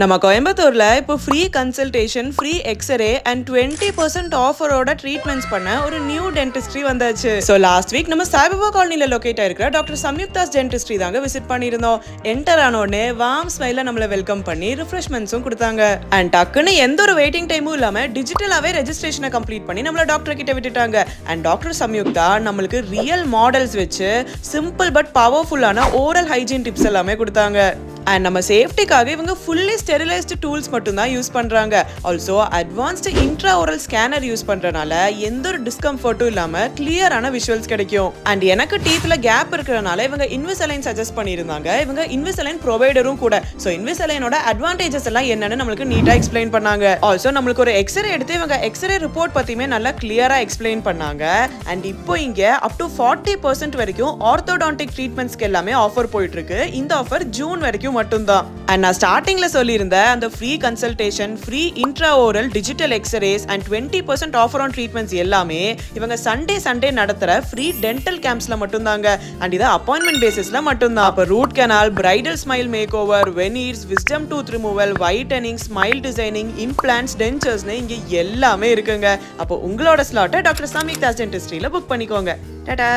நம்ம கோயம்புத்தூர்ல இப்போ free consultation, free x-ray and 20% ஆஃபரோட ட்ரீட்மெண்ட்ஸ் பண்ண ஒரு நியூ டென்டிஸ்ட்ரி வந்தாச்சு. ஸோ லாஸ்ட் வீக் நம்ம சாய்பாபா காலனில லொகேட் ஆயிருக்கிற டாக்டர் சம்யுக்தாஸ் டென்டிஸ்ட்ரி தாங்க விசிட் பண்ணியிருந்தோம். என்டர் ஆனோடனே வார்ம் ஸ்மைல நம்மள வெல்கம் பண்ணி ரிஃப்ரெஷ்மெண்ட்ஸும் கொடுத்தாங்க. அண்ட் டக்குன்னு எந்த ஒரு வெயிட்டிங் டைமும் இல்லாம டிஜிட்டலாவே ரெஜிஸ்ட்ரேஷனை கம்ப்ளீட் பண்ணி நம்மள டாக்டர் கிட்ட விட்டுட்டாங்க. அண்ட் டாக்டர் சம்யுக்தா நம்மளுக்கு ரியல் மாடல்ஸ் வச்சு சிம்பிள் பட் பவர்ஃபுல்லான ஓரல் ஹைஜீன் டிப்ஸ் எல்லாமே கொடுத்தாங்க. அண்ட் நம்ம சேஃப்டிக்காக இவங்க ஃபுல்லி ஸ்டெரிலைஸ்டு டூல்ஸ் மட்டும் தான் யூஸ் பண்றாங்க. Also advanced intra oral scanner use பண்றனால எந்த ஒரு டிஸ்கம்ஃபர்ட்டும் இல்லாம கிளியரான விஷுவல்ஸ் கிடைக்கும். அண்ட் எனக்கு டீத்ல கேப் இருக்கிறனால இவங்க இன்விசலைன் சஜஸ்ட் பண்ணியிருந்தாங்க. இவங்க இன்விசலைன் ப்ரொவைடரும் கூட. ஸோ இன்விசலைனோட அட்வான்டேஜஸ் எல்லாம் என்னன்னு நம்மளுக்கு நீட்டா எக்ஸ்பிளைன் பண்ணாங்க. ஆல்சோ நம்மளுக்கு ஒரு எக்ஸ்ரே எடுத்து இவங்க எக்ஸ்ரே ரிப்போர்ட் பத்தியுமே நல்லா கிளியரா எக்ஸ்பிளைன் பண்ணாங்க. அண்ட் இப்போ இங்க அப் டு 40% வரைக்கும் ஆர்த்தோடான்டிக் ட்ரீட்மெண்ட்ஸ்க்கு எல்லாமே ஆஃபர் போயிட்டு இருக்கு. இந்த ஆஃபர் ஜூன் வரைக்கும் மட்டும்தான். அண்ட் நான் ஸ்டார்டிங்ல சொல்லியிருந்த அந்த free consultation, free intra oral, digital X-rays and 20% offer on treatments எல்லாமே இவங்க சண்டே நடத்துற ஃப்ரீ டென்டல் கேம்ப்ஸ்ல மட்டும்தாங்க. அண்ட் இது அப்பாயின்மெண்ட் பேசிஸ்ல மட்டும்தான். அப்ப root canal, bridal smile makeover, veneers, wisdom tooth removal, whitening, smile designing, implants, டென்ச்சர்ஸ்னு இங்க எல்லாமே இருக்குங்க. அப்போ உங்களோட ஸ்லாட்டை டாக்டர் சம்யுக்தாஸ் டென்டிஸ்ட்ரியில புக் பண்ணிக்கோங்க. டாடா.